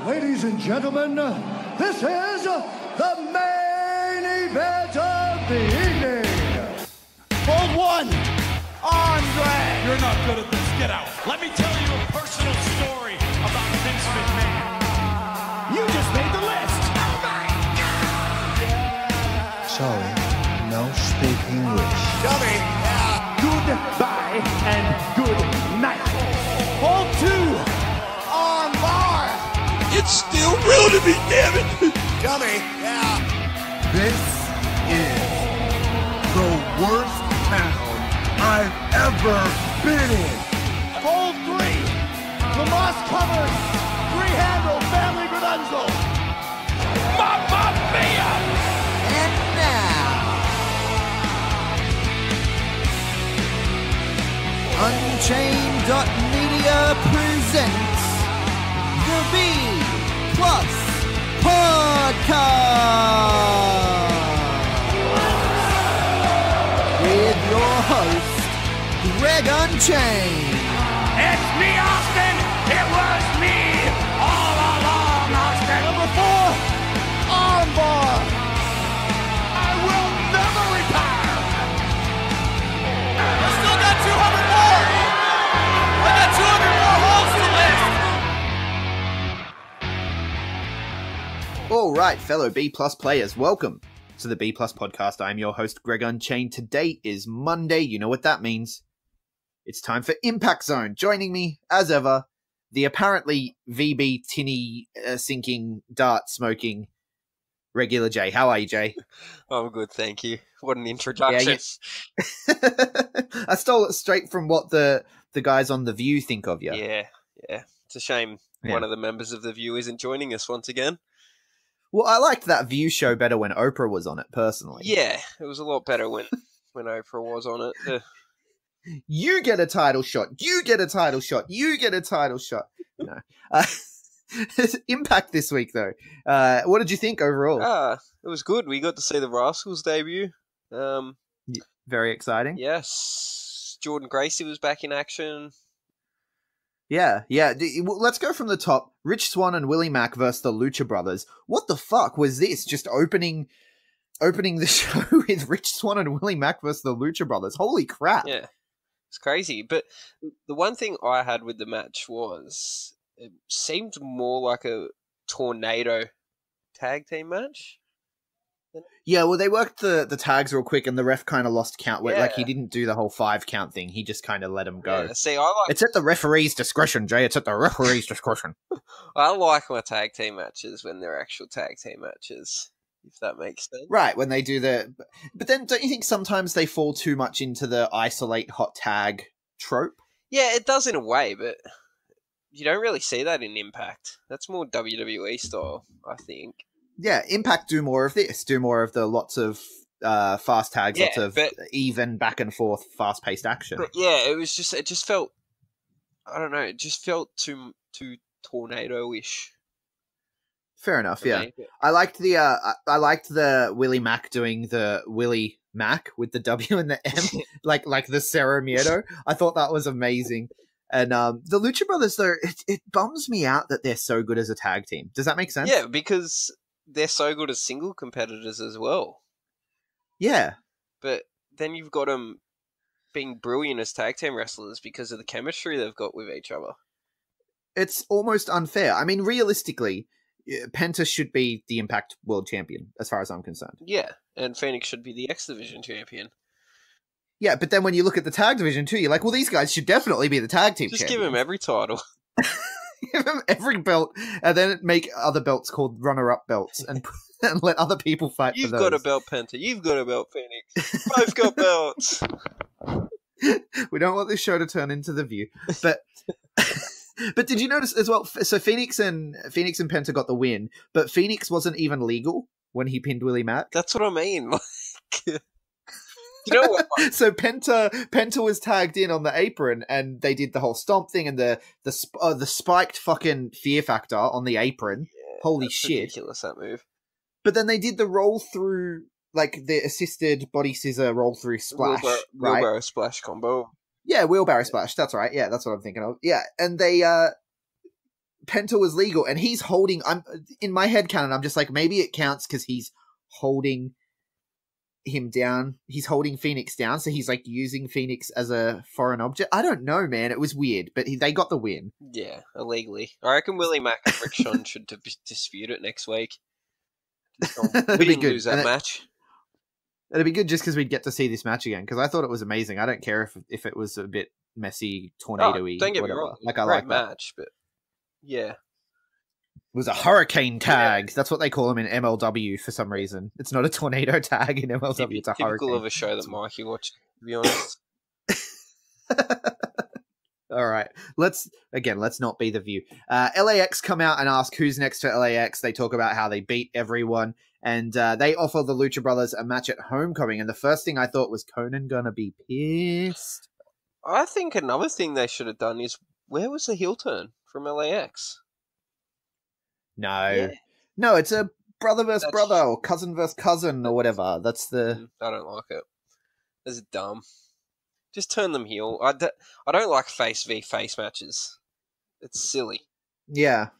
Ladies and gentlemen, this is the main event of the evening. Hold one, Andre. You're not good at this. Get out. Let me tell you a personal story about Vince McMahon. You just made the list. Oh my God! Sorry, no speak English. Dummy. Goodbye and good night. Hold two, on bar. It's still real to me, damn it. Dummy. This is the worst town I've ever been in. Hold three, Lamas covered. Three-handle family Gradunzel. Mamma mia! And now, Unchained.media presents the B Plus Podcast with your host, Greg Unchained. It's me, Austin! It was me all along, Austin! number four, armbar. I will never retire! I still got 200 more. I got 200 more holes to list. All right, fellow B Plus players, welcome to the B Plus Podcast. I'm your host, Greg Unchained. Today is Monday. You know what that means. It's time for Impact Zone. Joining me, as ever, the apparently VB tinny sinking, dart smoking regular Jay. How are you, Jay? I'm good, thank you. What an introduction. I stole it straight from what the guys on The View think of you. Yeah. It's a shame one of the members of The View isn't joining us once again. Well, I liked that View show better when Oprah was on it, personally. Yeah, it was a lot better when Oprah was on it. You get a title shot. You get a title shot. You get a title shot. No. Impact this week, though. What did you think overall? It was good. We got to see the Rascals debut. Very exciting. Yes. Jordan Gracie was back in action. Yeah. Let's go from the top. Rich Swann and Willie Mack versus the Lucha Brothers. What the fuck was this? Just opening the show with Rich Swann and Willie Mack versus the Lucha Brothers. Holy crap. Yeah. It's crazy. But the one thing I had with the match was it seemed more like a tornado tag team match. Yeah, well, they worked the tags real quick, and the ref kind of lost count. Yeah. Like, he didn't do the whole 5 count thing. He just kind of let him go. Yeah, see, I like It's at the referee's discretion, Jay. It's at the referee's discretion. I like my tag team matches when they're actual tag team matches, if that makes sense. Right, when they do But then, don't you think sometimes they fall too much into the isolate hot tag trope? Yeah, it does in a way, but you don't really see that in Impact. That's more WWE style, I think. Yeah, Impact do more of this. Do more of the lots of fast tags, lots of even back and forth, fast-paced action. But yeah, it just felt, I don't know, it just felt too tornado-ish. Fair enough, yeah. I liked the Willie Mack doing the Willie Mack with the W and the M, like the Cerro Miedo. I thought that was amazing. And the Lucha Brothers, though, it bums me out that they're so good as a tag team. Does that make sense? Yeah, because they're so good as single competitors as well. Yeah. But then you've got them being brilliant as tag team wrestlers because of the chemistry they've got with each other. It's almost unfair. I mean, realistically, Penta should be the Impact World Champion, as far as I'm concerned. Yeah, and Phoenix should be the X Division champion. Yeah, but then when you look at the tag division too, you're like, well, these guys should definitely be the tag team champions. Just give them every title. Give them every belt, and then make other belts called runner-up belts, and let other people fight for those. You've got a belt, Penta. You've got a belt, Phoenix. Both got belts. We don't want this show to turn into The View, but but did you notice as well? So Phoenix and Penta got the win, but Phoenix wasn't even legal when he pinned Willie Mack. That's what I mean. Like, you know what? So Penta was tagged in on the apron, and they did the whole stomp thing and the spiked fucking fear factor on the apron. Yeah, holy shit! Ridiculous, that move. But then they did the roll through, like the assisted body scissor roll through splash, wheelbarrow splash combo. Yeah, wheelbarrow splash. That's right. Yeah, that's what I'm thinking of. Yeah, and they Penta was legal, and he's holding. I'm in my head canon. I'm just like, maybe it counts because he's holding him down. He's holding Phoenix down, so he's like using Phoenix as a foreign object. I don't know, man. It was weird, but they got the win. Yeah, illegally. I reckon Willie Mack and Rick Sean should dispute it next week. We didn't lose that match. It'd be good just because we'd get to see this match again, because I thought it was amazing. I don't care if it was a bit messy, tornado-y, don't get whatever. me wrong. Like, I great like that. match, but yeah. It was a hurricane tag. Yeah. That's what they call them in MLW for some reason. It's not a tornado tag in MLW, it's a hurricane. Typical of a show that Mikey watched, to be honest. All right. Let's not be the View. LAX come out and ask who's next for LAX. They talk about how they beat everyone, and they offer the Lucha Brothers a match at Homecoming. And the first thing I thought was Conan gonna be pissed. I think another thing they should have done is, where was the heel turn from LAX? No, it's a brother versus brother, or cousin versus cousin, or whatever. That's the. I don't like it. It's dumb. Just turn them heel. I don't like face v face matches. It's silly. Yeah.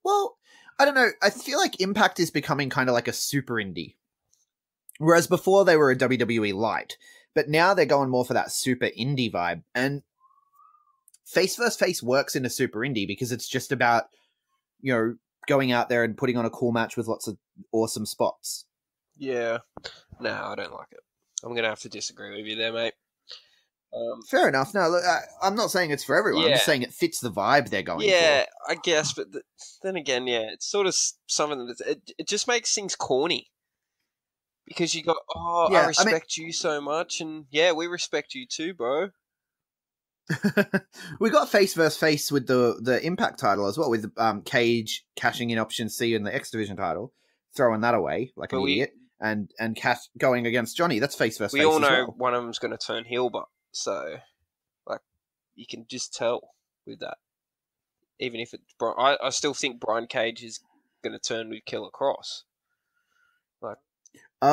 Well, I don't know. I feel like Impact is becoming kind of like a super indie, whereas before they were a WWE light, but now they're going more for that super indie vibe. And face versus face works in a super indie because it's just about, going out there and putting on a cool match with lots of awesome spots. Yeah. No, I don't like it. I'm going to have to disagree with you there, mate. Fair enough. No, look, I'm not saying it's for everyone. I'm just saying it fits the vibe they're going for. Yeah, I guess, but then again, it's sort of something that it just makes things corny. Because you go, I respect you so much, and we respect you too, bro. We got face versus face with the Impact title as well, with Cage cashing in Option C in the X Division title, throwing that away like an idiot, and Cash going against Johnny. That's face versus face. We all know one of them's going to turn heel, but so you can just tell with that. Even if it's I still think Brian Cage is going to turn with Killer Cross.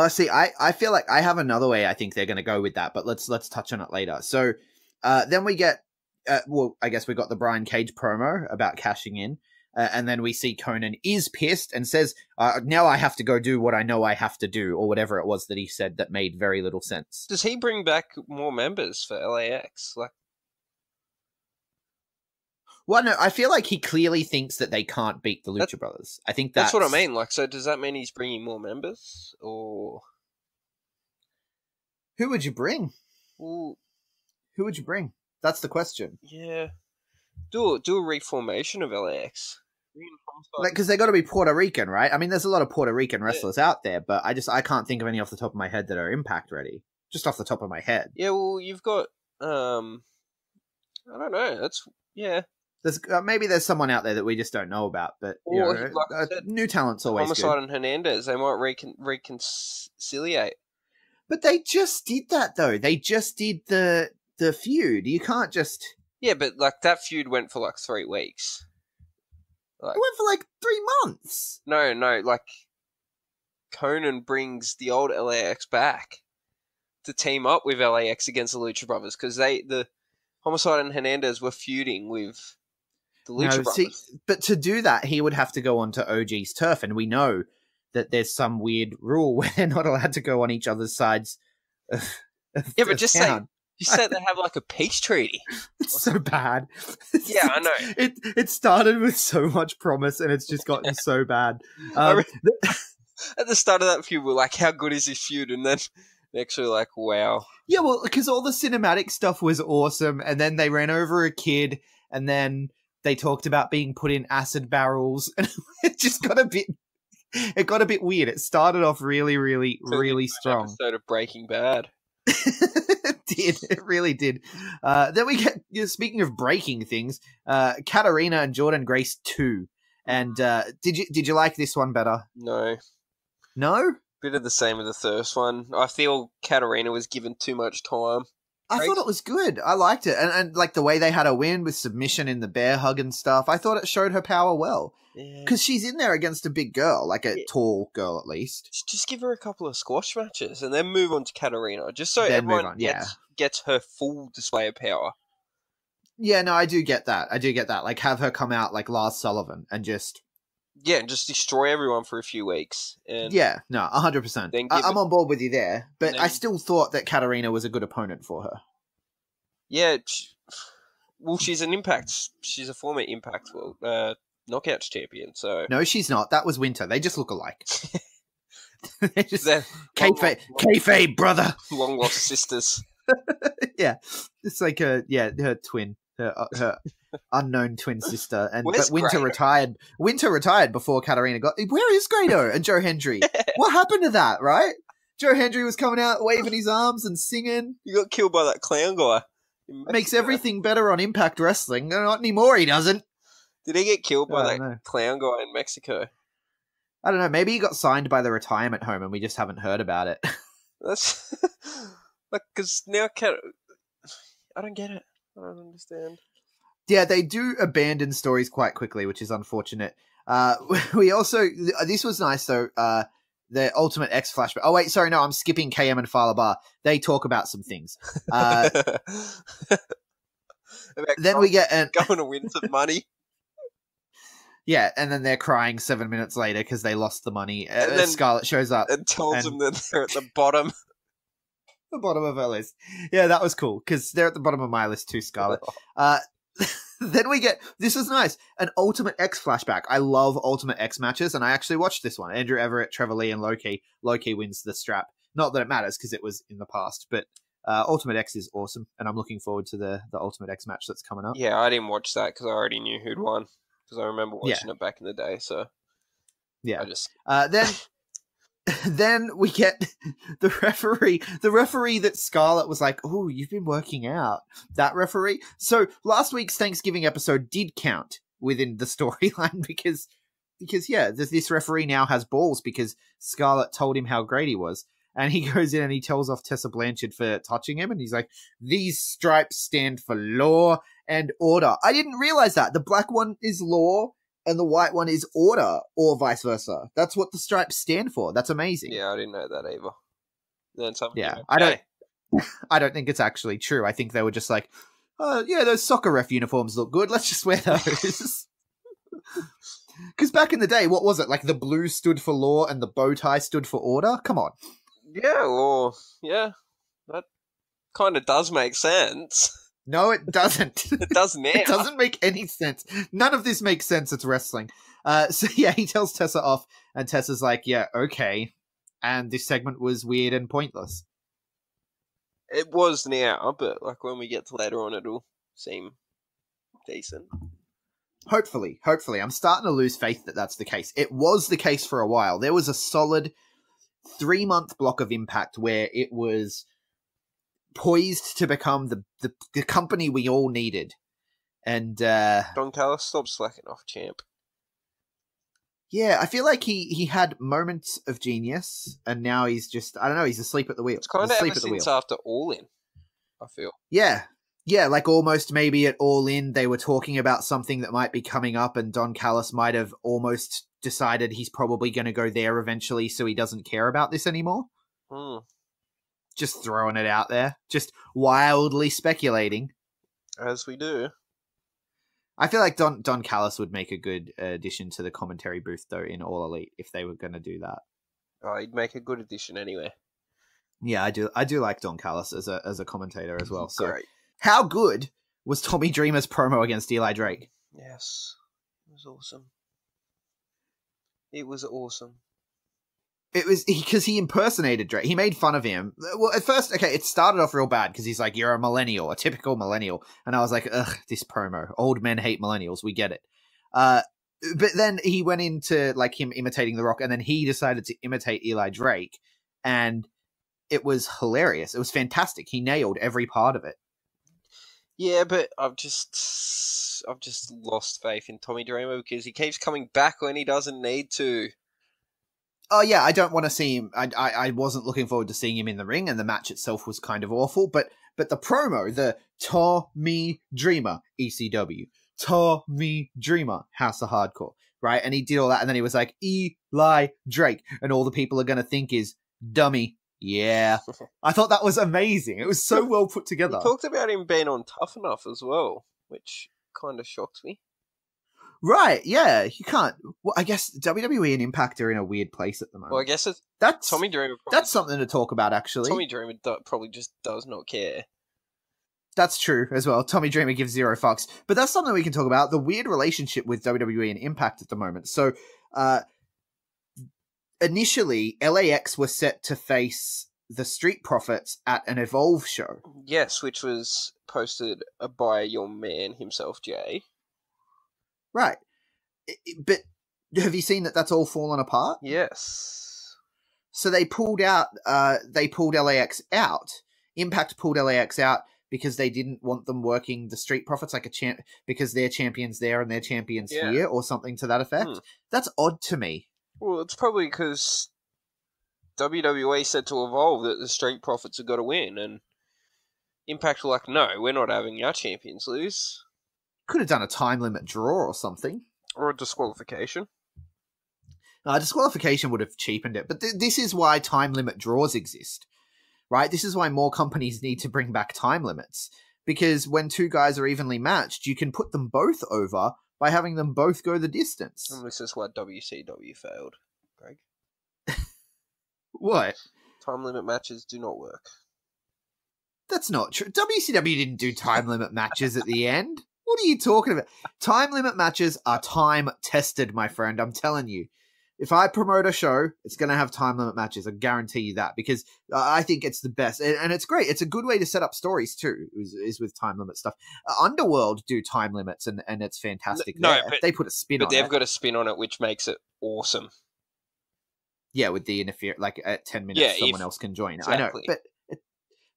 See, I feel like I have another way I think they're going to go with that, but let's touch on it later. So. Then we get, I guess we got the Brian Cage promo about cashing in, and then we see Conan is pissed and says, now I have to go do what I know I have to do, or whatever it was that he said that made very little sense. Does he bring back more members for LAX? Well, no, I feel like he clearly thinks that they can't beat the Lucha Brothers. I think that's what I mean. So does that mean he's bringing more members, or who would you bring? Well, who would you bring? That's the question. Yeah. Do a reformation of LAX. Because they got to be Puerto Rican, right? I mean, there's a lot of Puerto Rican wrestlers out there, but I can't think of any off the top of my head that are Impact ready. Just off the top of my head. Yeah, well, you've got, I don't know. There's maybe there's someone out there that we just don't know about, but new talent's always Homicide good. and Hernandez, they might reconciliate. But they just did that, though. They just did the feud. You can't just... Yeah, but that feud went for 3 weeks. It went for 3 months. No, Conan brings the old LAX back to team up with LAX against the Lucha Brothers, because the Homicide and Hernandez were feuding with the Lucha Brothers. But to do that, he would have to go onto OG's turf, and we know that there's some weird rule where they're not allowed to go on each other's sides of but just town. You said they have a peace treaty. It's so bad. Yeah, I know. It started with so much promise, and it's just gotten so bad. At the start of that feud, we're like, how good is this feud? And then actually wow. Yeah, well, because all the cinematic stuff was awesome, and then they ran over a kid, and then they talked about being put in acid barrels, and it just got a bit... It got a bit weird. It started off really, really, really strong. Episode of Breaking Bad. It did. It really did. Then we get, speaking of breaking things, Katarina and Jordan Grace 2. And did you like this one better? No. No? Bit of the same with the first one. I feel Katarina was given too much time. I thought it was good. I liked it. And the way they had her win with submission in the bear hug and stuff, I thought it showed her power well. Because she's in there against a big girl, a tall girl at least. Just give her a couple of squash matches and then move on to Katarina, just so everyone gets her full display of power. Yeah, no, I do get that. Like, have her come out like Lars Sullivan and just... Yeah, and just destroy everyone for a few weeks. And Yeah, no, 100%. Then I'm on board with you there, but then- I still thought that Katarina was a good opponent for her. Yeah, well, she's an Impact. She's a former Impact World Knockouts champion. So No, she's not. That was Winter. They just look alike. They just they're kayfabe, brother. long lost sisters. Yeah, it's like her twin, her unknown twin sister, and Where's but Winter Grado? retired. Winter retired before Katarina got. Where is Grado and Joe Hendry? What happened to that? Right, Joe Hendry was coming out waving his arms and singing. You got killed by that clown guy. Makes everything better on Impact Wrestling. No, not anymore. He doesn't. Did he get killed by that no. clown guy in Mexico? I don't know. Maybe he got signed by the retirement home, and we just haven't heard about it. That's like because now I don't get it. I don't understand. Yeah, they do abandon stories quite quickly, which is unfortunate. We also this was nice though. The Ultimate X flashback. Oh wait, sorry, no, I'm skipping KM and Fala Bar. They talk about some things. Then we get going to win some money. Yeah, and then they're crying 7 minutes later because they lost the money. And then then Scarlett shows up and tells them that they're at the bottom. The bottom of her list. Yeah, that was cool because they're at the bottom of my list too, Scarlett. Then we get, this is nice, an Ultimate X flashback. I love Ultimate X matches, and I actually watched this one. Andrew Everett, Trevor Lee, and Loki. Loki wins the strap. Not that it matters because it was in the past, but Ultimate X is awesome, and I'm looking forward to the Ultimate X match that's coming up. Yeah, I didn't watch that because I already knew who'd won because I remember watching it back in the day. So yeah, I just then we get the referee that Scarlett was like, "Oh, you've been working out." That referee. So last week's Thanksgiving episode did count within the storyline because yeah, this referee now has balls because Scarlett told him how great he was. And he goes in and he tells off Tessa Blanchard for touching him. And he's like, "These stripes stand for law and order." I didn't realize that. The black one is law and the white one is order, or vice versa. That's what the stripes stand for. That's amazing. Yeah, I didn't know that either. Then something. Yeah, I don't think it's actually true. I think they were just like, "Oh, yeah, those soccer ref uniforms look good. Let's just wear those." Because back in the day, what was it? Like the blue stood for law and the bow tie stood for order? Come on. Yeah, well, yeah, that kind of does make sense. No, it doesn't. It does now. It doesn't make any sense. None of this makes sense. It's wrestling. So yeah, he tells Tessa off, and Tessa's like, "Yeah, okay." And this segment was weird and pointless. It was now, but like when we get to later on, it'll seem decent. Hopefully. I'm starting to lose faith that that's the case. It was the case for a while. There was a solid 3-month block of Impact where it was poised to become the company we all needed. And Don Callis, stop slacking off, champ. Yeah, I feel like he had moments of genius, and now he's just, I don't know, he's asleep at the wheel. It's kind of ever since after All In, I feel. Yeah, like almost maybe at All In, they were talking about something that might be coming up, and Don Callis might have almost decided he's probably going to go there eventually, so he doesn't care about this anymore. Just throwing it out there. Just wildly speculating. As we do. I feel like Don Callis would make a good addition to the commentary booth, though, in All Elite, if they were going to do that. Oh, he'd make a good addition anyway. Yeah, I do like Don Callis as a commentator as well. So, great. How good was Tommy Dreamer's promo against Eli Drake? Yes, it was awesome. It was awesome. It was because he impersonated Drake. He made fun of him. Well, at first, okay, it started off real bad because he's like, "You're a millennial, a typical millennial," and I was like, "Ugh, this promo. Old men hate millennials. We get it." But then he went into like him imitating The Rock, and then he decided to imitate Eli Drake, and it was hilarious. It was fantastic. He nailed every part of it. Yeah, but I've just lost faith in Tommy Dreamer because he keeps coming back when he doesn't need to. Oh yeah, I don't want to see him. I wasn't looking forward to seeing him in the ring, and the match itself was kind of awful. But the promo, the Tommy Dreamer ECW, Tommy Dreamer House of Hardcore, right? And he did all that, and then he was like Eli Drake, and all the people are going to think is dummy. Yeah, I thought that was amazing. It was so well put together. He talked about him being on Tough Enough as well. which kind of shocks me. Right, yeah, you can't. Well, I guess WWE and Impact are in a weird place at the moment. Well, I guess that's Tommy Dreamer. That's something to talk about, actually. Tommy Dreamer probably just does not care. That's true as well. Tommy Dreamer gives zero fucks, but that's something we can talk about. The weird relationship with WWE and Impact at the moment. So, initially, LAX were set to face the Street Profits at an Evolve show. Yes, which was posted by your man himself, Jay. Right. But have you seen that that's all fallen apart? Yes. So they pulled out, they pulled LAX out. Impact pulled LAX out because they didn't want them working the Street Profits like because they're champions there and they're champions here, or something to that effect. That's odd to me. Well, it's probably because WWE said to Evolve that the Street Profits have got to win, and Impact were like, no, we're not having our champions lose. Could have done a time limit draw or something. Or a disqualification. Disqualification would have cheapened it. But this is why time limit draws exist, right? This is why more companies need to bring back time limits. Because when two guys are evenly matched, you can put them both over by having them both go the distance. And this is why WCW failed, Greg. What? Time limit matches do not work. That's not true. WCW didn't do time limit matches at the end. What are you talking about? Time limit matches are time tested, my friend. I'm telling you. If I promote a show, it's going to have time limit matches. I guarantee you that, because I think it's the best. And it's great. It's a good way to set up stories, too, is with time limit stuff. Underworld do time limits, and it's fantastic. No, but they put a spin on it. But they've got a spin on it, which makes it awesome. Yeah, with the interfere, like at 10 minutes, someone else can join. Exactly. I know,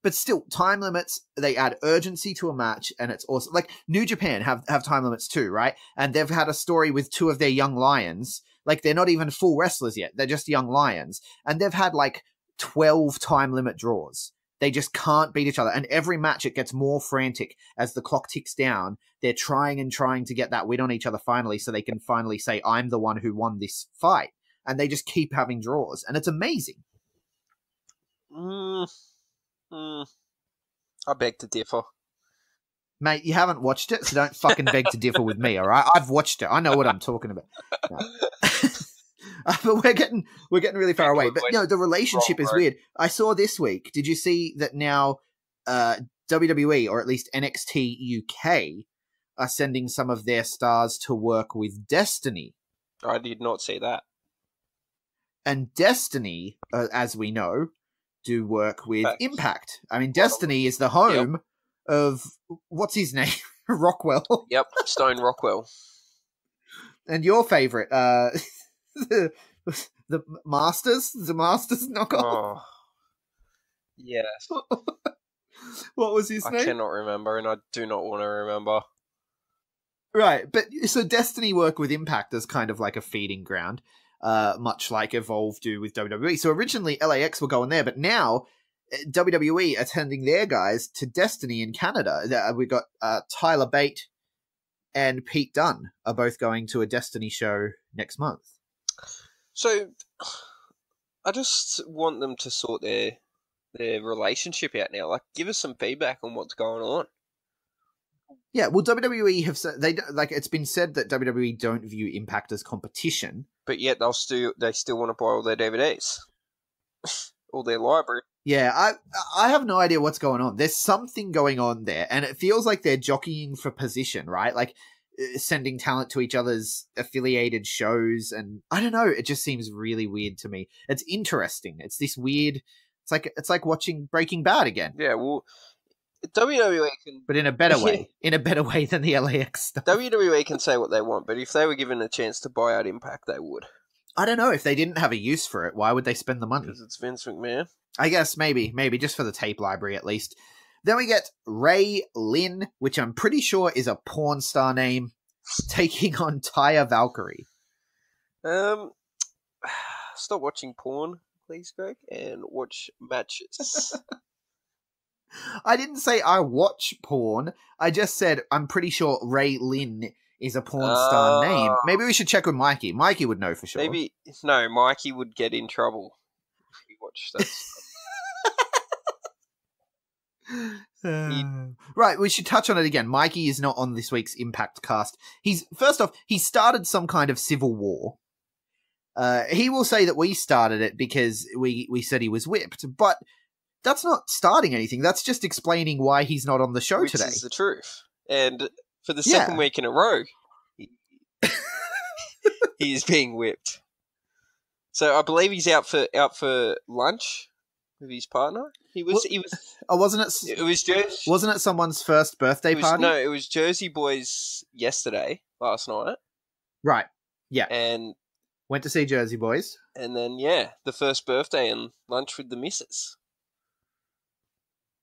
but still, time limits, they add urgency to a match, and it's awesome. Like, New Japan have time limits too, right? And they've had a story with two of their young lions. Like, they're not even full wrestlers yet. They're just young lions. And they've had, 12 time limit draws. They just can't beat each other. And every match, it gets more frantic as the clock ticks down. They're trying to get that win on each other finally, so they can finally say, I'm the one who won this fight. And they just keep having draws. And it's amazing. I beg to differ. Mate, you haven't watched it, so don't fucking beg to differ with me, all right? I've watched it. I know what I'm talking about. No. But we're getting really far away. But, the relationship is weird. I saw this week, did you see that now WWE, or at least NXT UK, are sending some of their stars to work with Destiny? I did not see that. And Destiny, as we know, do work with Impact. I mean, Destiny is the home of, what's his name? Rockwell. Yep, Stone Rockwell. And your favourite, the Masters knockoff? Oh. Yes. What was his name? I cannot remember, and I do not want to remember. Right, but so Destiny work with Impact as kind of like a feeding ground. Much like Evolve do with WWE. So originally LAX were going there, but now WWE are sending their guys to Destiny in Canada. We got Tyler Bate and Pete Dunne are both going to a Destiny show next month. So I just want them to sort their relationship out now. Like, give us some feedback on what's going on. Yeah, well, WWE have said it's been said that WWE don't view Impact as competition, but yet they still want to buy all their DVDs, all their library. Yeah, I have no idea what's going on. There's something going on there, and it feels like they're jockeying for position, right? Like sending talent to each other's affiliated shows, and I don't know. It just seems really weird to me. It's interesting. It's this weird. It's like watching Breaking Bad again. Yeah, well. WWE can... But in a better way. In a better way than the LAX stuff. WWE can say what they want, but if they were given a chance to buy out Impact, they would. I don't know. If they didn't have a use for it, why would they spend the money? Because it's Vince McMahon. I guess maybe, just for the tape library at least. Then we get Ray Lynn, which I'm pretty sure is a porn star name, taking on Taya Valkyrie. Stop watching porn, please, Greg, and watch matches. I didn't say I watch porn. I just said I'm pretty sure Ray Lynn is a porn star name. Maybe we should check with Mikey. Mikey would know for sure. No, Mikey would get in trouble if he watched that stuff. Right, we should touch on it again. Mikey is not on this week's Impact cast. First off, he started some kind of civil war. He will say that we started it because we said he was whipped, but that's not starting anything. That's just explaining why he's not on the show today. Which is the truth. And for the second week in a row, he is being whipped. So I believe he's out for lunch with his partner. He was. Oh, wasn't it? It was Jersey. Wasn't it someone's first birthday party? No, it was Jersey Boys last night. Right. Yeah. And went to see Jersey Boys. And then the first birthday and lunch with the missus.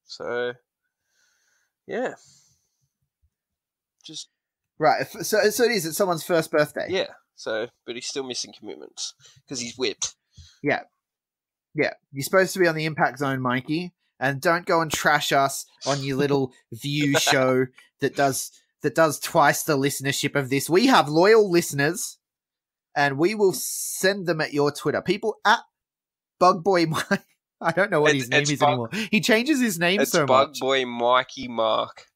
So just right. So it is. It's someone's first birthday. Yeah. So, but he's still missing commitments because he's whipped. Yeah. Yeah. You're supposed to be on the Impact Zone, Mikey, and don't go and trash us on your little view show that does twice the listenership of this. We have loyal listeners, and we will send them at your Twitter. People at Bug Boy Mike. I don't know what his name is anymore. He changes his name so much. Bug Boy Mikey Mark.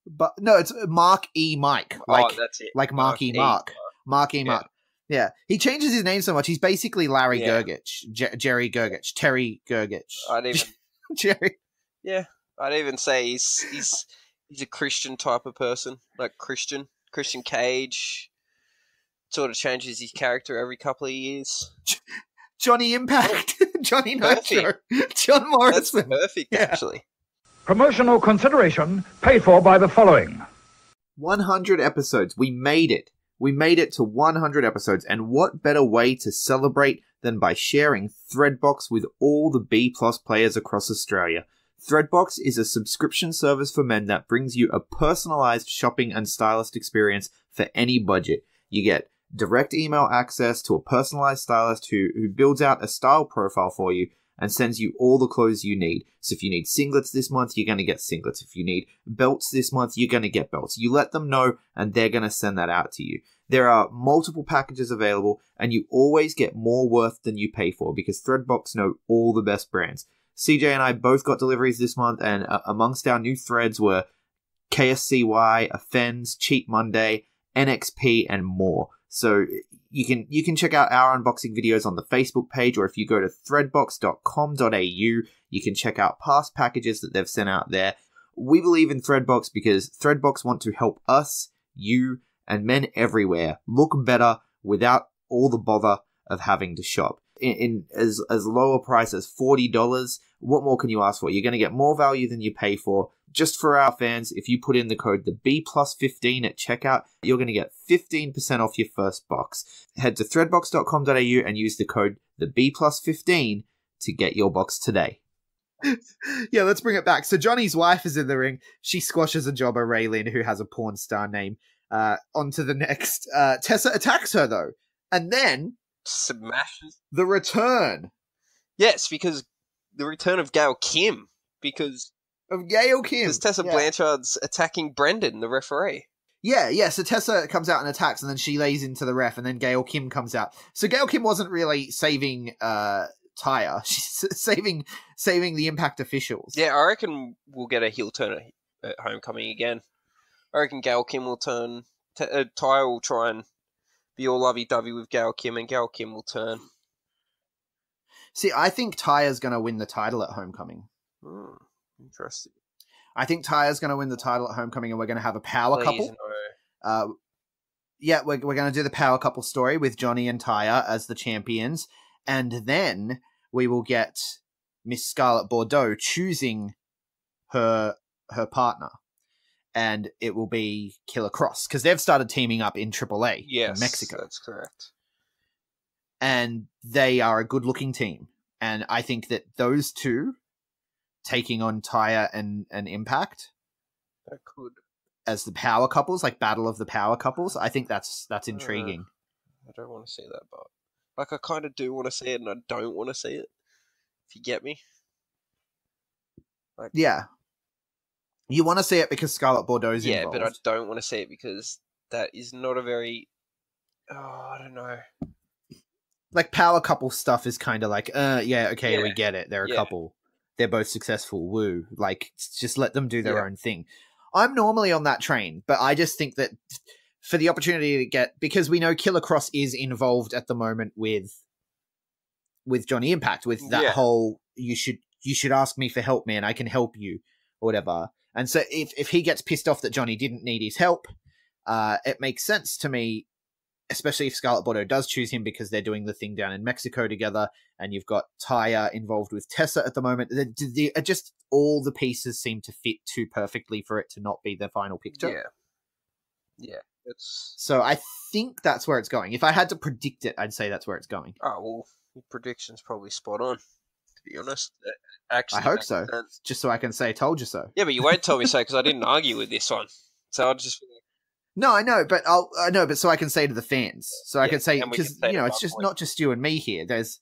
But no, it's Mark E. Mike. Like, that's it. Like Marky Mark. Mark E. Mark. Yeah. He changes his name so much. He's basically Larry Gergich. Jerry Gergich. Terry Gergich. I'd even Jerry. Yeah. I'd even say he's a Christian type of person. Like Christian Cage. Sort of changes his character every couple of years. Johnny Impact. Johnny Nitro. John Morrison. That's perfect, actually. Promotional consideration paid for by the following. 100 episodes. We made it. We made it to 100 episodes, and what better way to celebrate than by sharing Threadbox with all the B+ players across Australia. Threadbox is a subscription service for men that brings you a personalized shopping and stylist experience for any budget. You get direct email access to a personalized stylist who builds out a style profile for you and sends you all the clothes you need. So if you need singlets this month, you're going to get singlets. If you need belts this month, you're going to get belts. You let them know, and they're going to send that out to you. There are multiple packages available, and you always get more worth than you pay for because Threadbox know all the best brands. CJ and I both got deliveries this month, and amongst our new threads were KSCY, Offends, Cheap Monday, NXP, and more. So you can check out our unboxing videos on the Facebook page, or if you go to threadbox.com.au, you can check out past packages that they've sent out there. We believe in Threadbox because Threadbox want to help us, you, and men everywhere look better without all the bother of having to shop. In as low a price as $40, what more can you ask for? You're going to get more value than you pay for. Just for our fans, if you put in the code the B+15 at checkout, you're going to get 15% off your first box. Head to threadbox.com.au and use the code the B+15 to get your box today. Yeah, let's bring it back. So Johnny's wife is in the ring. She squashes a jobber, Raylene, who has a porn star name. Onto the next. Tessa attacks her, though. And then smashes the return. Yes, because the return of Gail Kim. Because Tessa Blanchard's attacking Brendan, the referee. Yeah. So Tessa comes out and attacks, and then she lays into the ref, and then Gail Kim comes out. So Gail Kim wasn't really saving Taya. She's saving the Impact officials. Yeah, I reckon we'll get a heel turn at Homecoming again. I reckon Gail Kim will turn. Taya will try and be all lovey-dovey with Gail Kim, and Gail Kim will turn. See, I think Taya's going to win the title at Homecoming. Interesting. I think Taya's going to win the title at Homecoming, and we're going to have a power couple. No. We're going to do the power couple story with Johnny and Taya as the champions, and then we will get Miss Scarlett Bordeaux choosing her partner. And it will be Killer Cross, because they've started teaming up in AAA in Mexico. That's correct. And they are a good-looking team. And I think that those two taking on Taya and Impact as the power couples, like Battle of the Power Couples, I think that's intriguing. I don't want to see that, but like I kind of do want to see it, and I don't want to see it. If you get me. Yeah. You want to see it because Scarlett Bordeaux's involved. Yeah, but I don't want to see it because that is not a very... I don't know. Like, power couple stuff is kind of like, we get it. They're a couple. they're both successful. Woo. Like, just let them do their own thing. I'm normally on that train, but I just think that for the opportunity to get, because we know Killer Cross is involved at the moment with Johnny Impact, with that whole, you should ask me for help, man. I can help you, or whatever. And so if he gets pissed off that Johnny didn't need his help, it makes sense to me, especially if Scarlet Bordeaux does choose him because they're doing the thing down in Mexico together, and you've got Taya involved with Tessa at the moment. Just all the pieces seem to fit too perfectly for it to not be the final picture. Yeah. So I think that's where it's going. If I had to predict it, I'd say that's where it's going. Oh, well, your prediction's probably spot on, to be honest. Actually, I hope so. Just so I can say, told you so. Yeah, but you won't tell me so because I didn't argue with this one. So I'll just... No, I know, but but so I can say to the fans. So I can say, because, it's just not just you and me here. There's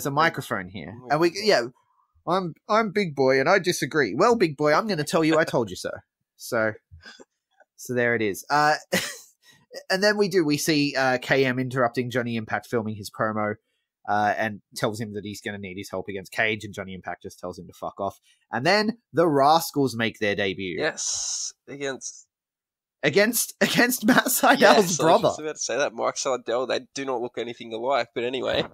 a microphone here. And I'm Big Boy and I disagree. Well, Big Boy, I'm going to tell you I told you so. So there it is. And then we see KM interrupting Johnny Impact filming his promo, and tells him that he's going to need his help against Cage, and Johnny Impact just tells him to fuck off. And then the Rascals make their debut. Yes, against Matt Seidel's brother. I was about to say that, Mike Seidel. They do not look anything alike, but anyway.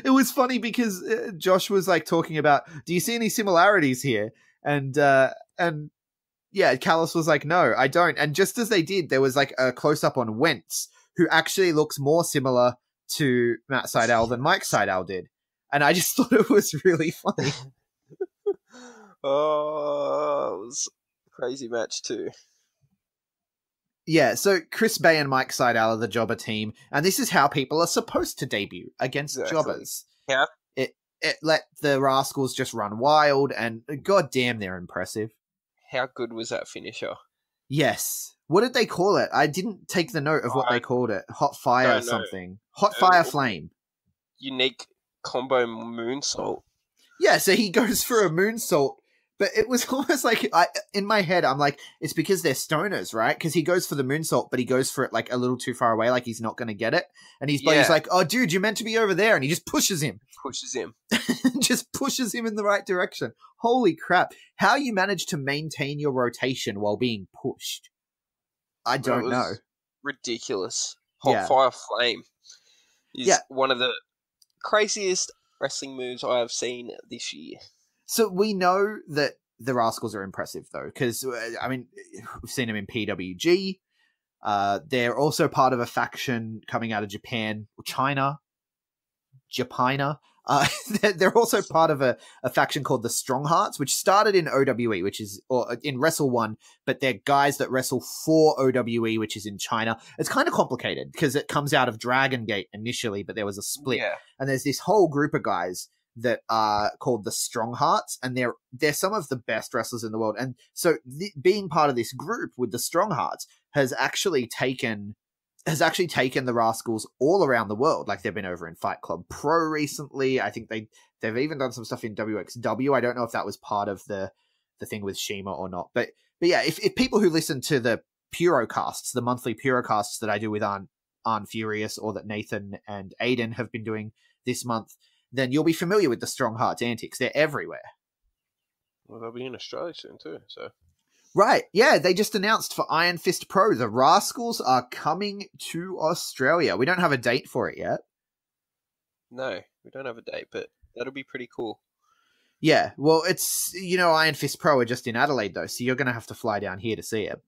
It was funny because Josh was like talking about, do you see any similarities here? And Callis was like, no, I don't. And just as they did, there was like a close up on Wentz, who actually looks more similar to Matt Seidel than Mike Seidel did. And I just thought it was really funny. Oh, it was a crazy match too. Yeah, so Chris Bay and Mike Seidel are the jobber team, and this is how people are supposed to debut against jobbers. Yeah. It let the Rascals just run wild, and goddamn, they're impressive. How good was that finisher? Yes. What did they call it? I didn't take the note of what they called it. Hot fire or something. Hot fire flame. Unique combo moonsault. Yeah, so he goes for a moonsault, but it was almost like, in my head, I'm like, it's because they're stoners, right? Because he goes for the moonsault, but he goes for it like a little too far away, like he's not going to get it. And he's like, oh, dude, you're meant to be over there. And he just pushes him. Just pushes him in the right direction. Holy crap. How you manage to maintain your rotation while being pushed, I don't know. Ridiculous. Hot fire flame is one of the craziest wrestling moves I have seen this year. So we know that the Rascals are impressive, though, because, I mean, we've seen them in PWG. They're also part of a faction coming out of Japan, or China. They're also part of a faction called the Strong Hearts, which started in OWE, or in Wrestle 1, but they're guys that wrestle for OWE, which is in China. It's kind of complicated because it comes out of Dragon Gate initially, but there was a split. Yeah. And there's this whole group of guys that are called the Strong Hearts, and they're some of the best wrestlers in the world. And so being part of this group with the Strong Hearts has actually taken the Rascals all around the world. Like, they've been over in Fight Club Pro recently. I think they've even done some stuff in WXW. I don't know if that was part of the thing with Shima or not. But yeah, if people who listen to the Purocasts, the monthly Purocasts that I do with Arn Furious, or that Nathan and Aiden have been doing this month, then you'll be familiar with the Strong Hearts antics. They're everywhere. Well, they'll be in Australia soon too, so... Right, yeah, they just announced for Iron Fist Pro, the Rascals are coming to Australia. We don't have a date for it yet. No, we don't have a date, but that'll be pretty cool. Yeah, well, it's, Iron Fist Pro are just in Adelaide, though, so you're going to have to fly down here to see it.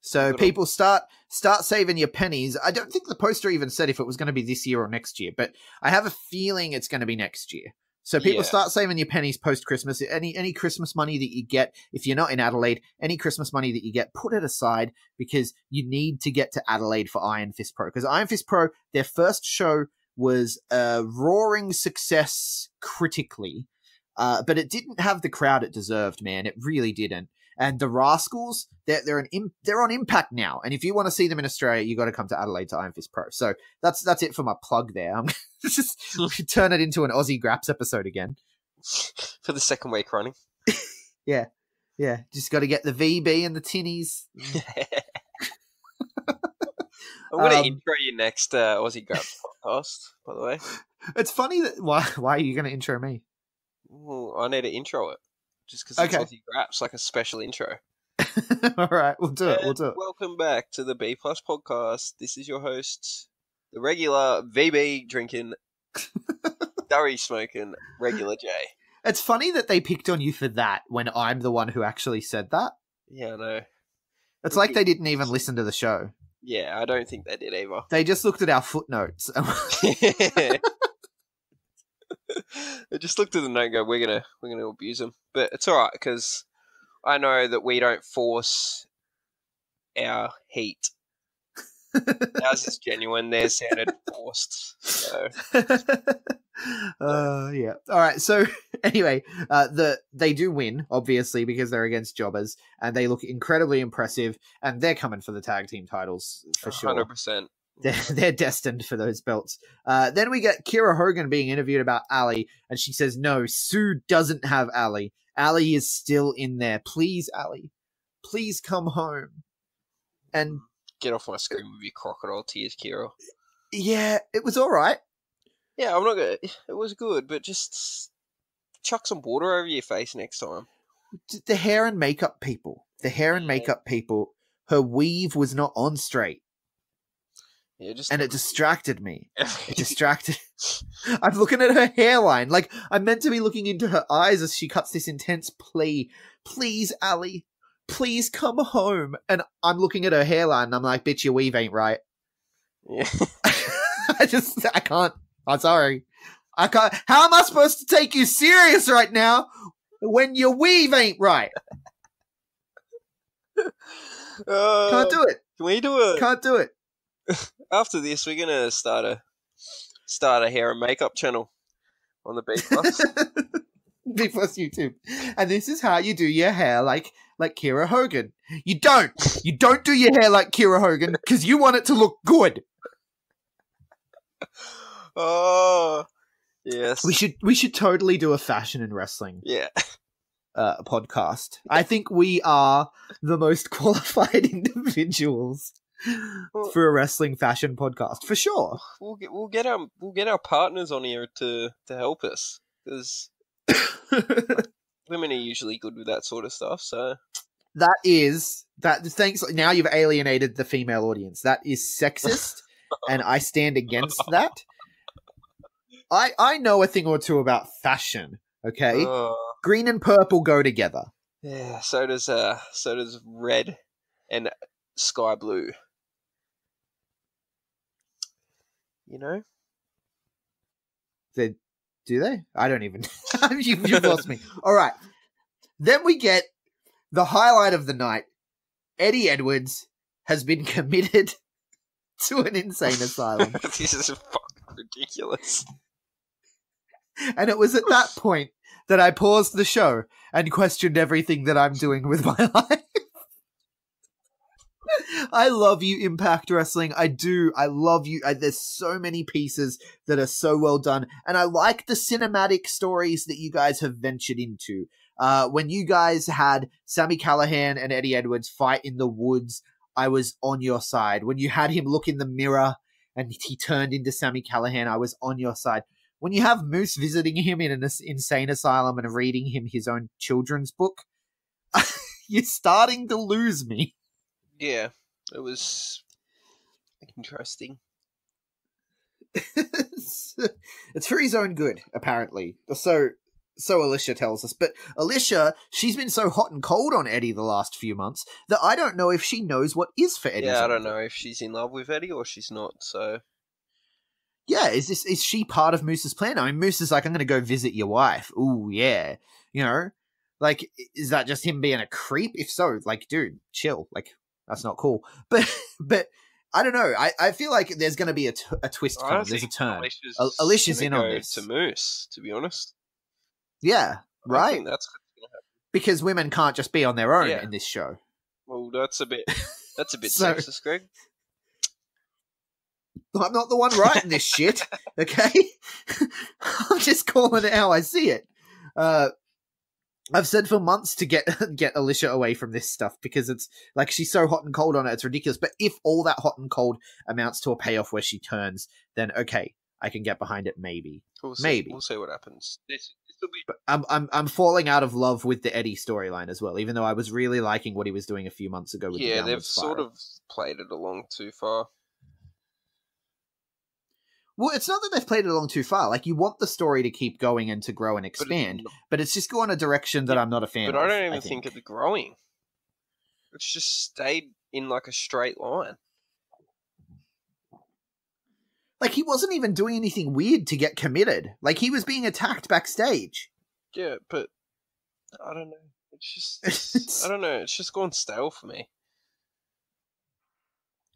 So people start saving your pennies. I don't think the poster even said if it was going to be this year or next year, but I have a feeling it's going to be next year. So people start saving your pennies post-Christmas. Any Christmas money that you get, if you're not in Adelaide, any Christmas money that you get, put it aside, because you need to get to Adelaide for Iron Fist Pro. Because Iron Fist Pro, their first show was a roaring success critically, but it didn't have the crowd it deserved, man. It really didn't. And the Rascals, they're on Impact now. And if you want to see them in Australia, you got to come to Adelaide to Iron Fist Pro. So that's it for my plug there. I'm just turn it into an Aussie Graps episode again. For the second week running. Yeah. Just got to get the VB and the tinnies. I'm going to intro you next Aussie Graps podcast, by the way. It's funny that why are you going to intro me? Well, I need to intro it. Just because it's Okay. Aussie Raps, like a special intro. All right, we'll do it. We'll do it. Welcome back to the B Plus podcast. This is your host, the regular VB drinking, durry smoking, regular J. It's funny that they picked on you for that when I'm the one who actually said that. Yeah, I know. It's like they didn't even listen to the show. Yeah, I don't think they did either. They just looked at our footnotes. They just looked at the note and go, we're gonna abuse them. But it's alright, because I know that we don't force our heat. Ours is genuine, theirs sounded forced. So. Yeah. All right. So anyway, they do win, obviously, because they're against jobbers, and they look incredibly impressive, and they're coming for the tag team titles for 100%. sure. They're destined for those belts. Then we get Kira Hogan being interviewed about Ali, and she says, no, Sue doesn't have Ali. Ali is still in there. Please, Ali. Please come home. And get off my screen with your crocodile tears, Kira. Yeah, it was all right. Yeah, I'm not gonna. It was good, but just chuck some water over your face next time. The hair and makeup people. Her weave was not on straight. Yeah, and it distracted me. I'm looking at her hairline. Like, I'm meant to be looking into her eyes as she cuts this intense plea. Please, Ali. Please come home. And I'm looking at her hairline and I'm like, bitch, your weave ain't right. Yeah. I can't. I'm sorry. I can't. How am I supposed to take you serious right now when your weave ain't right? Can't do it. Can we do it? Can't do it. After this, we're gonna start a hair and makeup channel on the B Plus. B Plus YouTube, and this is how you do your hair, like Kira Hogan. You don't do your hair like Kira Hogan because you want it to look good. Oh, yes. We should totally do a fashion and wrestling. Yeah. Podcast. I think we are the most qualified individuals for a wrestling fashion podcast, for sure. We'll get our partners on here to help us, because women are usually good with that sort of stuff. So thanks. Now you've alienated the female audience. That is sexist, and I stand against that. I know a thing or two about fashion. Okay, green and purple go together. Yeah, so does red and sky blue. You know? Do they? I don't even. You've lost me. All right. Then we get the highlight of the night. Eddie Edwards has been committed to an insane asylum. This is fucking ridiculous. And it was at that point that I paused the show and questioned everything that I'm doing with my life. I love you, Impact Wrestling. I do. I love you. There's so many pieces that are so well done. And I like the cinematic stories that you guys have ventured into. When you guys had Sami Callihan and Eddie Edwards fight in the woods, I was on your side. When you had him look in the mirror and he turned into Sami Callihan, I was on your side. When you have Moose visiting him in an insane asylum and reading him his own children's book, you're starting to lose me. Yeah, it was interesting. It's for his own good, apparently. So Alicia tells us. But Alicia, she's been so hot and cold on Eddie the last few months that I don't know if she knows what is for Eddie. Yeah, I don't know if she's in love with Eddie or she's not, so... Yeah, is she part of Moose's plan? I mean, Moose is like, I'm going to go visit your wife. Ooh, yeah. You know? Like, is that just him being a creep? If so, like, dude, chill. Like, that's not cool. But I don't know. I feel like there's going to be a twist coming. There's a turn. Alicia's in on this. To Moose, to be honest. Yeah, right? I think that's what's going to happen. Because women can't just be on their own in this show. Well, that's a bit sexist, Greg. I'm not the one writing this shit, okay? I'm just calling it how I see it. I've said for months to get Alicia away from this stuff because it's like she's so hot and cold on it, it's ridiculous. But if all that hot and cold amounts to a payoff where she turns, then okay, I can get behind it. Maybe, maybe we'll see what happens. This will be. But I'm falling out of love with the Eddie storyline as well, even though I was really liking what he was doing a few months ago. With the they've spiral. sort of played it along too far. Well, it's not that they've played it along too far. Like, you want the story to keep going and to grow and expand, but it's just going a direction that I'm not a fan of. But I don't even think it's growing. It's just stayed in, like, a straight line. Like, he wasn't even doing anything weird to get committed. Like, he was being attacked backstage. Yeah, but I don't know. It's just... I don't know. It's just gone stale for me.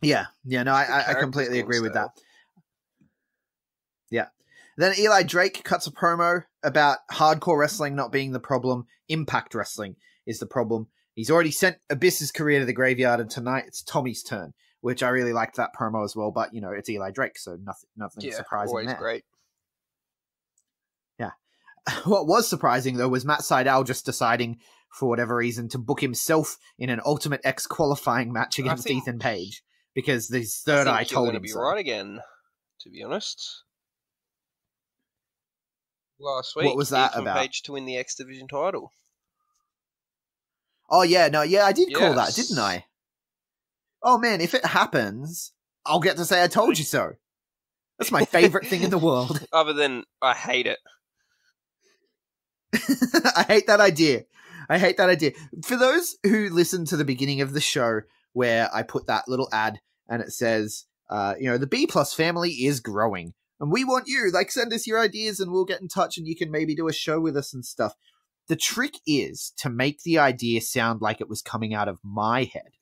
Yeah, no, I completely agree with that. Yeah. Then Eli Drake cuts a promo about hardcore wrestling not being the problem. Impact Wrestling is the problem. He's already sent Abyss's career to the graveyard, and tonight it's Tommy's turn, which I really liked that promo as well. But, you know, it's Eli Drake, so nothing surprising always there. Great. Yeah. What was surprising, though, was Matt Sydal just deciding, for whatever reason, to book himself in an Ultimate X qualifying match against Ethan Page, because his third eye told him to be so. right again, to be honest. Last week, what was that Ethan about? Page to win the X Division title. Oh, yeah, I did call that, didn't I? Oh, man, if it happens, I'll get to say I told you so. That's my favorite thing in the world. Other than, I hate it. I hate that idea. For those who listened to the beginning of the show, where I put that little ad, and it says, the B Plus family is growing. And we want you, like, send us your ideas and we'll get in touch and you can maybe do a show with us and stuff. The trick is to make the idea sound like it was coming out of my head.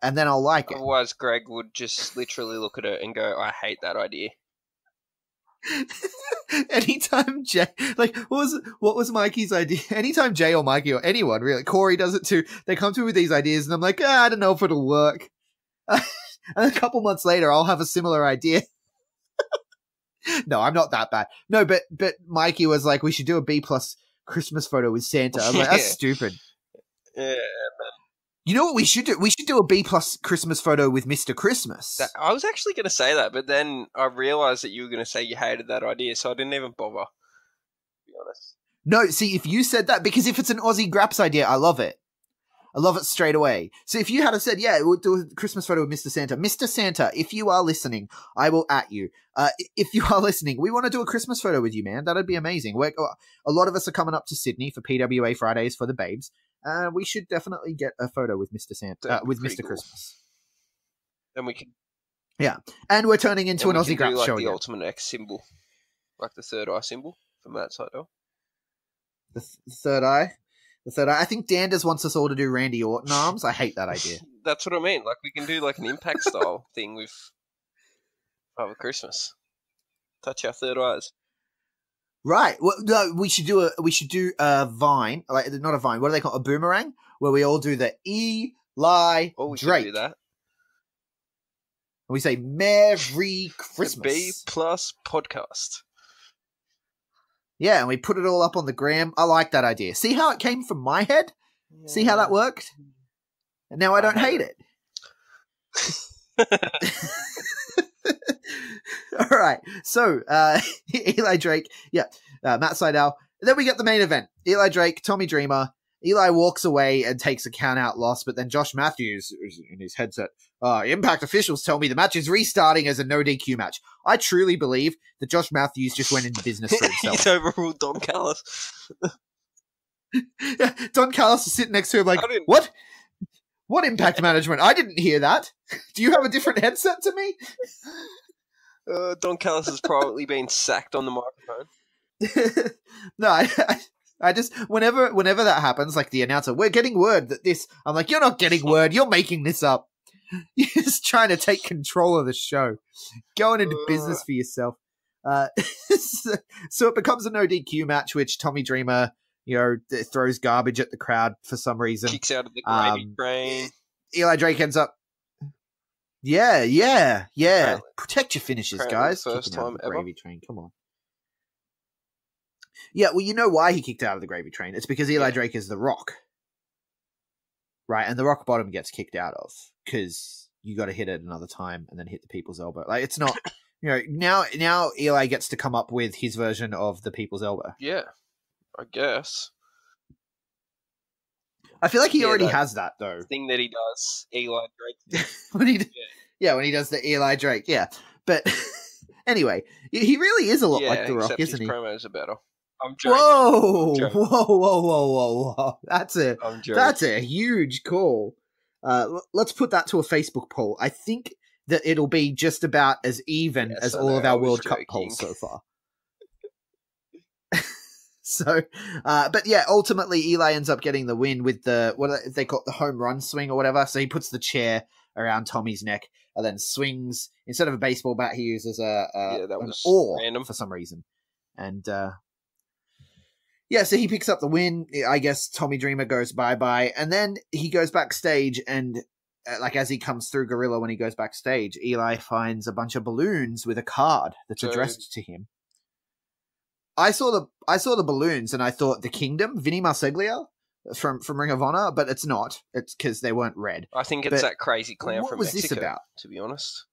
And then I'll like it. Otherwise, Greg would just literally look at it and go, I hate that idea. Anytime Jay, like, what was Mikey's idea? Anytime Jay or Mikey or anyone, really, Corey does it too, they come to me with these ideas and I'm like, I don't know if it'll work. And a couple months later, I'll have a similar idea. No, I'm not that bad. No, but Mikey was like, we should do a B Plus Christmas photo with Santa. I'm like, that's stupid. Yeah, man. You know what we should do? We should do a B Plus Christmas photo with Mr. Christmas. I was actually going to say that, but then I realised that you were going to say you hated that idea, so I didn't even bother, to be honest. No, see, if you said that, because if it's an Aussie Graps idea, I love it. I love it straight away. So if you had said, yeah, we'll do a Christmas photo with Mr. Santa. Mr. Santa, if you are listening, I will at you. If you are listening, we want to do a Christmas photo with you, man. That'd be amazing. A lot of us are coming up to Sydney for PWA Fridays for the babes. We should definitely get a photo with Mr. Santa, with Mr. Cool. Christmas. Then we can. Yeah. And we're turning into an Aussie Graps show. The Ultimate X symbol. Like the third eye symbol from that side, though. The third eye? The third eye. I think Danders wants us all to do Randy Orton arms. I hate that idea. That's what I mean. Like, we can do like an Impact style thing with Father Christmas. Touch our third eyes. Right. Well, no, we should do a vine, like not a vine. What do they call it? A boomerang, where we all do the Eli we Drake. Should do that. And we say Merry Christmas. The B Plus podcast. Yeah, and we put it all up on the gram. I like that idea. See how it came from my head? Yeah. See how that worked? And now I don't hate it. All right. So, Eli Drake, Matt Sydal. Then we get the main event. Eli Drake, Tommy Dreamer. Eli walks away and takes a count-out loss, but then Josh Matthews, in his headset, Impact officials tell me the match is restarting as a no-DQ match. I truly believe that Josh Matthews just went into business for himself. He's overruled Don Callis. Yeah, Don Callis is sitting next to him like, what? What Impact management? I didn't hear that. Do you have a different headset to me? Don Callis has probably been sacked on the microphone. No, I just, whenever that happens, like the announcer, we're getting word that this, I'm like, you're not getting word, you're making this up. You're just trying to take control of the show. Going into business for yourself. So it becomes a no DQ match, which Tommy Dreamer, throws garbage at the crowd for some reason. Kicks out of the gravy train. Eli Drake ends up. Yeah. Protect your finishes, guys. First time ever. Gravy train, come on. Yeah, well, you know why he kicked out of the gravy train. It's because Eli Drake is the Rock. Right, and the rock bottom gets kicked out of because you got to hit it another time and then hit the people's elbow. Like, it's not, now Eli gets to come up with his version of the people's elbow. Yeah, I guess. I feel like he already has that, though. Thing that he does, Eli Drake. when he does the Eli Drake, yeah. But anyway, he really is a lot like The Rock, isn't he? His promos are better. I'm joking. Whoa. That's a huge call. Let's put that to a Facebook poll. I think that it'll be just about as even as all of our World Cup polls so far. So, but yeah, ultimately Eli ends up getting the win with the, what they call it, the home run swing or whatever. So he puts the chair around Tommy's neck and then swings. Instead of a baseball bat, he uses an oar random for some reason. And yeah, so he picks up the win. I guess Tommy Dreamer goes bye-bye. And then he goes backstage and like as he comes through Gorilla when he goes backstage, Eli finds a bunch of balloons with a card that's addressed to him. I saw the balloons and I thought the Kingdom, Vinny Marseglia from Ring of Honor, but it's not. It's because they weren't red. I think it's that crazy clown from Mexico. What was this about? To be honest.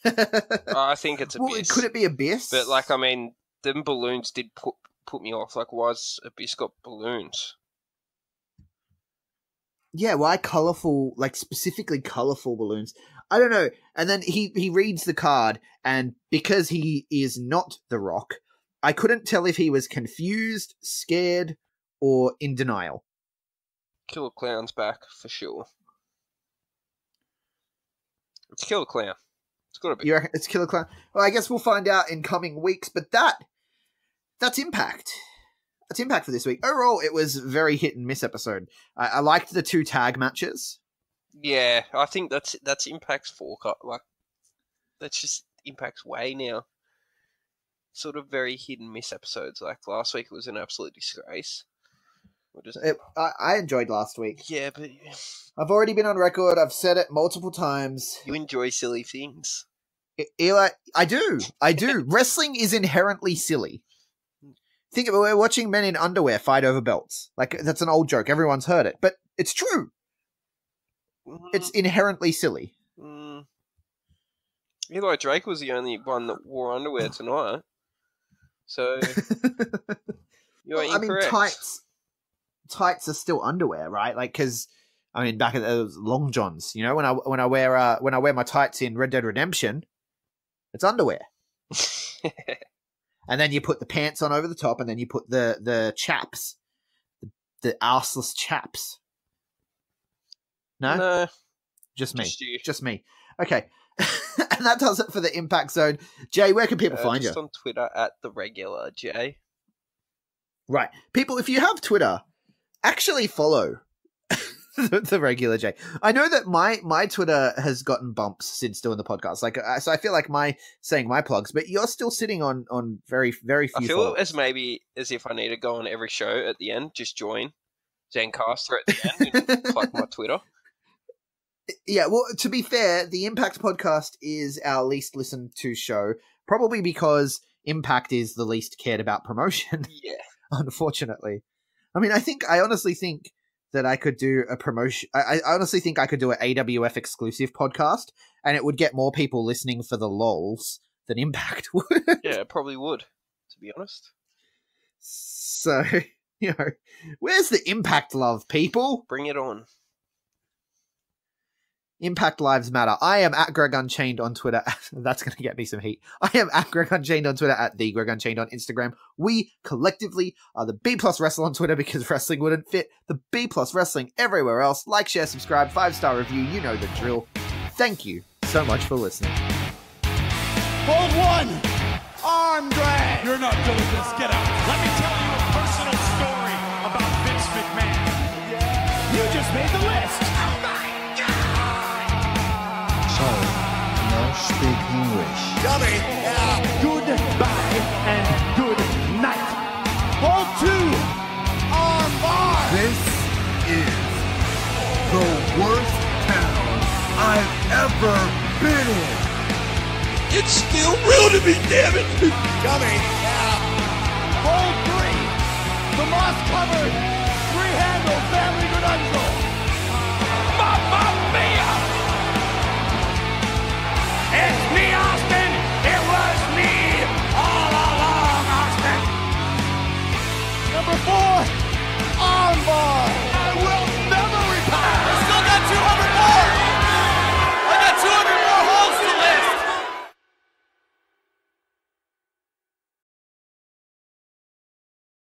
I think it's Abyss. Well, could it be Abyss? But like, I mean, them balloons did put me off. Like, why's Abyss got balloons? Yeah, why colourful, like specifically colourful balloons? I don't know. And then he reads the card, and because he is not The Rock, I couldn't tell if he was confused, scared, or in denial. Killer Clown's back, for sure. It's Killer Clown. It's gotta be. Yeah, it's Killer Clown. Well, I guess we'll find out in coming weeks, but that's Impact. That's Impact for this week. Overall, it was a very hit and miss episode. I liked the 2 tag matches. Yeah, I think that's Impact's forecast. Like, that's just Impact's way now. Sort of very hit and miss episodes. Like last week, it was an absolute disgrace. I enjoyed last week. Yeah, but I've already been on record. I've said it multiple times. You enjoy silly things. Eli, I do. Wrestling is inherently silly. Think of it, we're watching men in underwear fight over belts. Like, that's an old joke. Everyone's heard it. But it's true. It's inherently silly. Eli Drake was the only one that wore underwear tonight. So, you're incorrect. I mean, tights are still underwear, right? Like, because, I mean, back at those long johns, you know, when I wear my tights in Red Dead Redemption, it's underwear. And then you put the pants on over the top, and then you put the chaps, the arseless chaps. No? Just me. Just me. Okay. And that does it for the Impact Zone. Jay, where can people find you? Just on Twitter at the regular Jay. Right. People, if you have Twitter, actually follow the regular Jay. I know that my Twitter has gotten bumps since doing the podcast. Like, so I feel like saying my plugs, but you're still sitting on very, very few. I feel followers. as if I need to go on every show at the end. Just join Zencaster at the end and plug my Twitter. Yeah, well, to be fair, the Impact podcast is our least listened to show, probably because Impact is the least cared about promotion. Yeah. Unfortunately. I mean, I honestly think that I could do a promotion. I honestly think I could do an AWF exclusive podcast, and it would get more people listening for the lols than Impact would. Yeah, it probably would, to be honest. So, where's the Impact love, people? Bring it on. Impact Lives Matter. I am at Greg Unchained on Twitter. That's going to get me some heat. I am at Greg Unchained on Twitter, at the Greg Unchained on Instagram. We collectively are the B Plus Wrestle on Twitter because wrestling wouldn't fit. The B Plus Wrestling everywhere else. Like, share, subscribe, 5-star review. You know the drill. Thank you so much for listening. Hold one. Arm drag. You're not doing this. Get out. Let me tell you a personal story about Vince McMahon. You just made the list. Speak English. Dummy. Goodbye and good night. Hold 2. Arm bar. This is the worst town I've ever been in. It's still real to me, damn it! Dummy. the moss-covered, three-handle family Granunzo.